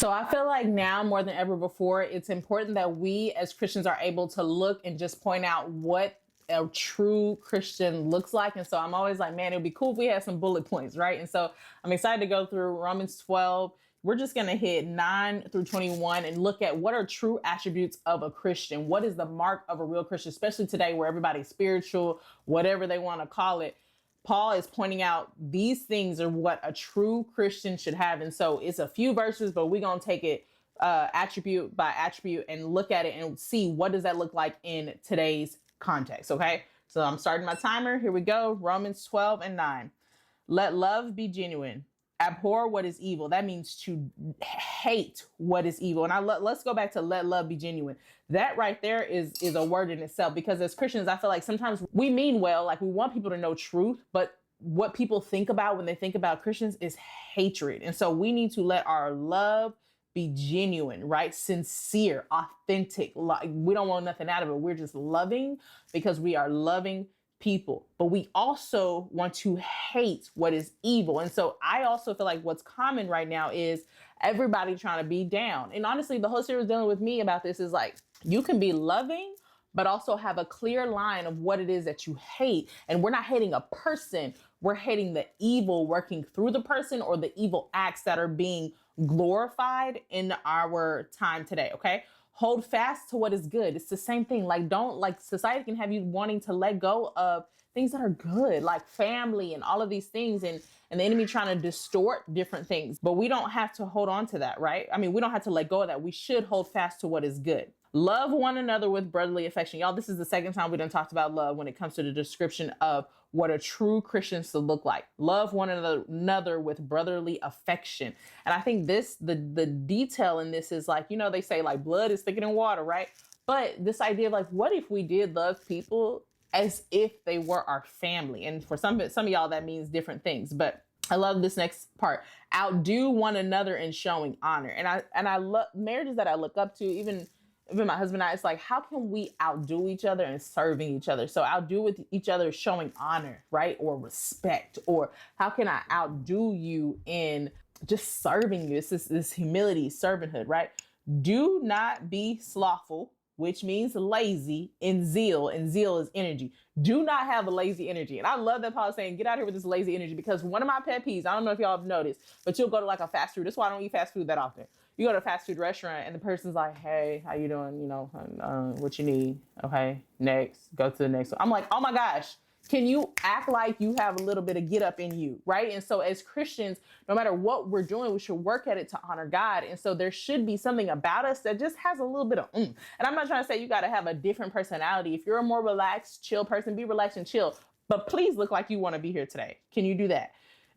So I feel like now more than ever before, it's important that we as Christians are able to look and just point out what a true Christian looks like. And so I'm always like, man, it would be cool if we had some bullet points, right? And so I'm excited to go through Romans 12. We're just going to hit 9 through 21 and look at what are true attributes of a Christian. What is the mark of a real Christian, especially today where everybody's spiritual, whatever they want to call it. Paul is pointing out these things are what a true Christian should have. And so it's a few verses, but we're going to take it attribute by attribute and look at it and see what does that look like in today's context. Okay, so I'm starting my timer. Here we go. Romans 12 and 9. Let love be genuine. Abhor what is evil. That means to hate what is evil. And let's go back to let love be genuine. That right there is a word in itself, because as Christians, I feel like sometimes we mean well, like we want people to know truth, but what people think about when they think about Christians is hatred. And so we need to let our love be genuine, right? Sincere, authentic. Like we don't want nothing out of it. We're just loving because we are loving people, but we also want to hate what is evil. And so I also feel like what's common right now is everybody trying to be down. And honestly, the Holy Spirit was dealing with me about this is like, you can be loving, but also have a clear line of what it is that you hate. And we're not hating a person. We're hating the evil working through the person or the evil acts that are being glorified in our time today. Okay. Hold fast to what is good. It's the same thing. Like, don't, like, society can have you wanting to let go of things that are good, like family and all of these things, and the enemy trying to distort different things. But we don't have to hold on to that, right? I mean, we don't have to let go of that. We should hold fast to what is good. Love one another with brotherly affection. Y'all, this is the second time we done talked about love when it comes to the description of what a true Christian should look like. Love one another with brotherly affection. And I think the detail in this is like, you know, they say like blood is thicker than water, right? But this idea of like, what if we did love people as if they were our family? And for some of y'all, that means different things. But I love this next part. Outdo one another in showing honor. And I love marriages that I look up to, even my husband and I, it's like, how can we outdo each other in serving each other? So outdo with each other showing honor, right? Or respect, or how can I outdo you in just serving you? It's this humility, servanthood, right? Do not be slothful, which means lazy, in zeal, and zeal is energy. Do not have a lazy energy. And I love that Paul is saying, get out here with this lazy energy, because one of my pet peeves, I don't know if y'all have noticed, but you'll go to like a fast food. That's why I don't eat fast food that often. You go to a fast food restaurant and the person's like, hey, how you doing? You know, what you need? Okay, next, go to the next one. I'm like, oh my gosh, can you act like you have a little bit of get up in you, right? And so as Christians, no matter what we're doing, we should work at it to honor God. And so there should be something about us that just has a little bit of And I'm not trying to say you got to have a different personality. If you're a more relaxed, chill person, be relaxed and chill. But please look like you want to be here today. Can you do that?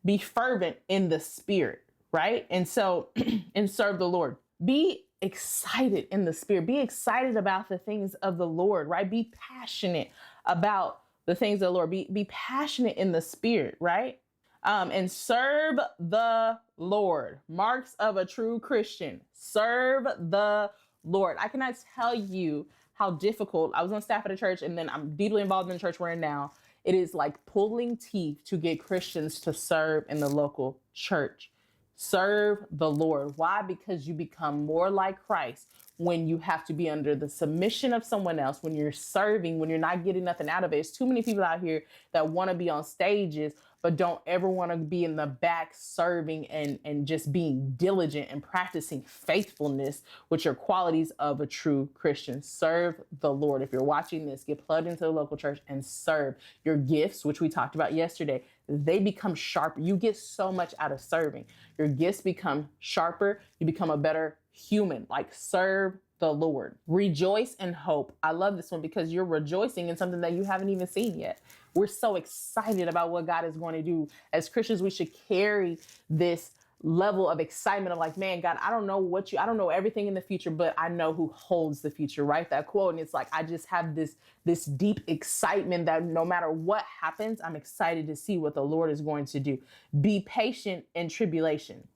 Be fervent in the spirit, right? And so, and serve the Lord. Be excited in the spirit. Be excited about the things of the Lord, right? Be passionate about the things of the Lord. Be passionate in the spirit, right? And serve the Lord. Marks of a true Christian. Serve the Lord. I cannot tell you how difficult. I was on staff at a church, and then I'm deeply involved in the church we're in now. It is like pulling teeth to get Christians to serve in the local church. Serve the Lord. Why? Because you become more like Christ when you have to be under the submission of someone else, when you're serving, when you're not getting nothing out of it. There's too many people out here that want to be on stages, but don't ever want to be in the back serving and just being diligent and practicing faithfulness, which are qualities of a true Christian. Serve the Lord. If you're watching this, get plugged into the local church and serve. Your gifts, which we talked about yesterday, they become sharper. You get so much out of serving. Your gifts become sharper. You become a better human. Like, serve the Lord. Rejoice in hope. I love this one because you're rejoicing in something that you haven't even seen yet. We're so excited about what God is going to do. As Christians, we should carry this level of excitement of like, man, God, I don't know everything in the future, but I know who holds the future, right? That quote. And it's like, I just have this deep excitement that no matter what happens, I'm excited to see what the Lord is going to do. Be patient in tribulation.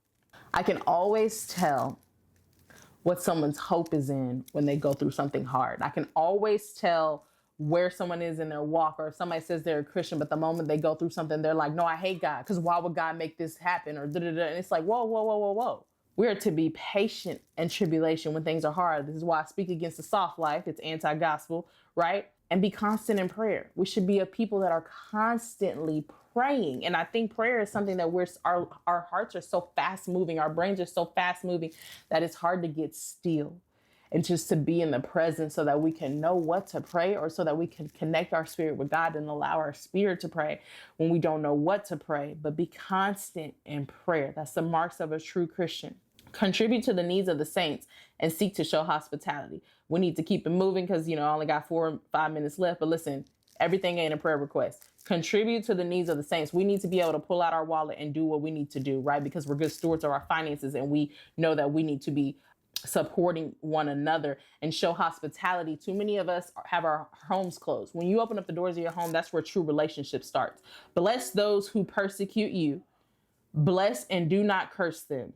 I can always tell what someone's hope is in when they go through something hard. I can always tell where someone is in their walk, or if somebody says they're a Christian, but the moment they go through something, they're like, no, I hate God, because why would God make this happen? Or da-da-da. And it's like, whoa. We are to be patient in tribulation when things are hard. This is why I speak against the soft life. It's anti-gospel, right? And be constant in prayer. We should be a people that are constantly praying. And I think prayer is something that our hearts are so fast moving, our brains are so fast moving that it's hard to get still and just to be in the presence so that we can know what to pray, or so that we can connect our spirit with God and allow our spirit to pray when we don't know what to pray. But be constant in prayer. That's the marks of a true Christian. Contribute to the needs of the saints and seek to show hospitality. We need to keep it moving because, I only got 4 or 5 minutes left. But listen, everything ain't a prayer request. Contribute to the needs of the saints. We need to be able to pull out our wallet and do what we need to do, right? Because we're good stewards of our finances, and we know that we need to be supporting one another and show hospitality. Too many of us have our homes closed. When you open up the doors of your home, that's where true relationship starts. Bless those who persecute you. Bless and do not curse them.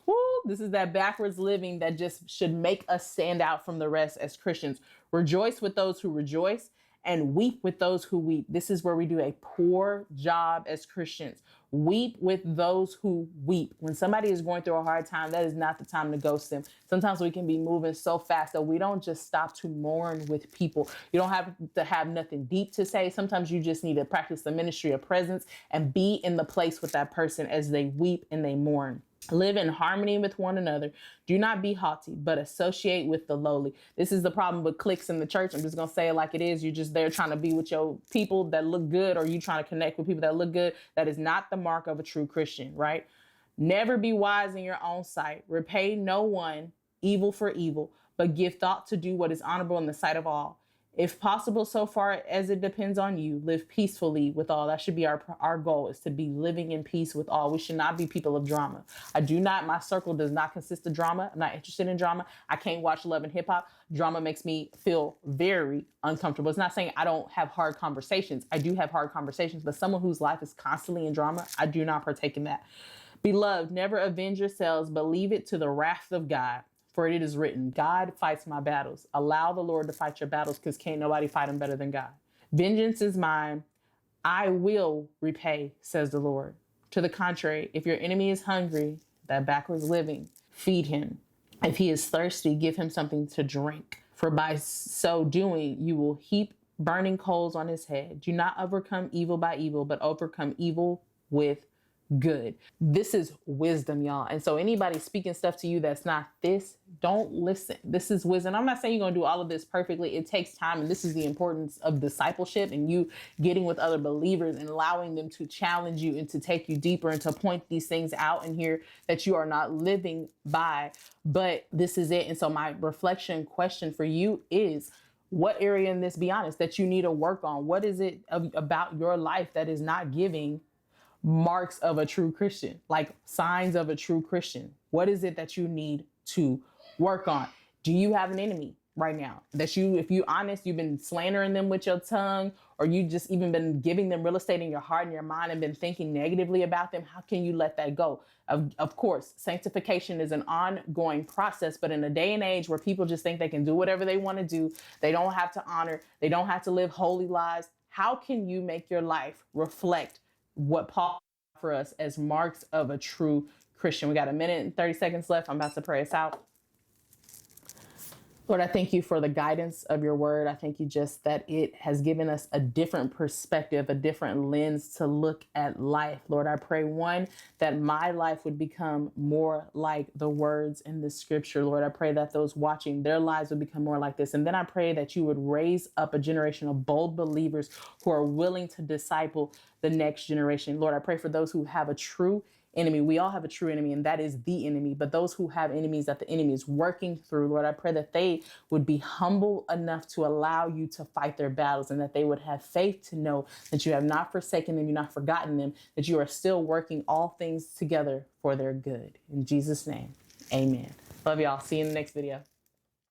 Woo, this is that backwards living that just should make us stand out from the rest as Christians. Rejoice with those who rejoice and weep with those who weep. This is where we do a poor job as Christians. Weep with those who weep. When somebody is going through a hard time, that is not the time to ghost them. Sometimes we can be moving so fast that we don't just stop to mourn with people. You don't have to have nothing deep to say. Sometimes you just need to practice the ministry of presence and be in the place with that person as they weep and they mourn. Live in harmony with one another. Do not be haughty, but associate with the lowly. This is the problem with cliques in the church. I'm just going to say it like it is. You're just there trying to be with your people that look good, or you trying to connect with people that look good. That is not the mark of a true Christian, right? Never be wise in your own sight. Repay no one evil for evil, but give thought to do what is honorable in the sight of all. If possible, so far as it depends on you, live peacefully with all. That should be our goal, is to be living in peace with all. We should not be people of drama. My circle does not consist of drama. I'm not interested in drama. I can't watch Love and Hip Hop. Drama makes me feel very uncomfortable. It's not saying I don't have hard conversations. I do have hard conversations, but someone whose life is constantly in drama, I do not partake in that. Beloved, never avenge yourselves, but leave it to the wrath of God. For it is written, God fights my battles. Allow the Lord to fight your battles, because can't nobody fight them better than God. Vengeance is mine. I will repay, says the Lord. To the contrary, if your enemy is hungry, that backwards living, feed him. If he is thirsty, give him something to drink. For by so doing, you will heap burning coals on his head. Do not overcome evil by evil, but overcome evil with good. This is wisdom, y'all. And so anybody speaking stuff to you that's not this, don't listen. This is wisdom. I'm not saying you're going to do all of this perfectly. It takes time. And this is the importance of discipleship and you getting with other believers and allowing them to challenge you and to take you deeper and to point these things out and hear that you are not living by. But this is it. And so my reflection question for you is, what area in this, be honest, that you need to work on? What is it about your life that is not giving marks of a true Christian, like signs of a true Christian? What is it that you need to work on? Do you have an enemy right now that if you honest, you've been slandering them with your tongue, or you just even been giving them real estate in your heart and your mind and been thinking negatively about them? How can you let that go? Of course, sanctification is an ongoing process, but in a day and age where people just think they can do whatever they want to do, they don't have to honor, they don't have to live holy lives. How can you make your life reflect what Paul for us as marks of a true Christian? We got 1 minute and 30 seconds left. I'm about to pray us out. Lord, I thank you for the guidance of your word. I thank you just that it has given us a different perspective, a different lens to look at life. Lord, I pray, one, that my life would become more like the words in the scripture. Lord, I pray that those watching, their lives would become more like this. And then I pray that you would raise up a generation of bold believers who are willing to disciple the next generation. Lord, I pray for those who have a true enemy. We all have a true enemy, and that is the enemy. But those who have enemies that the enemy is working through, Lord, I pray that they would be humble enough to allow you to fight their battles, and that they would have faith to know that you have not forsaken them, you've not forgotten them, that you are still working all things together for their good. In Jesus' name, amen. Love y'all. See you in the next video.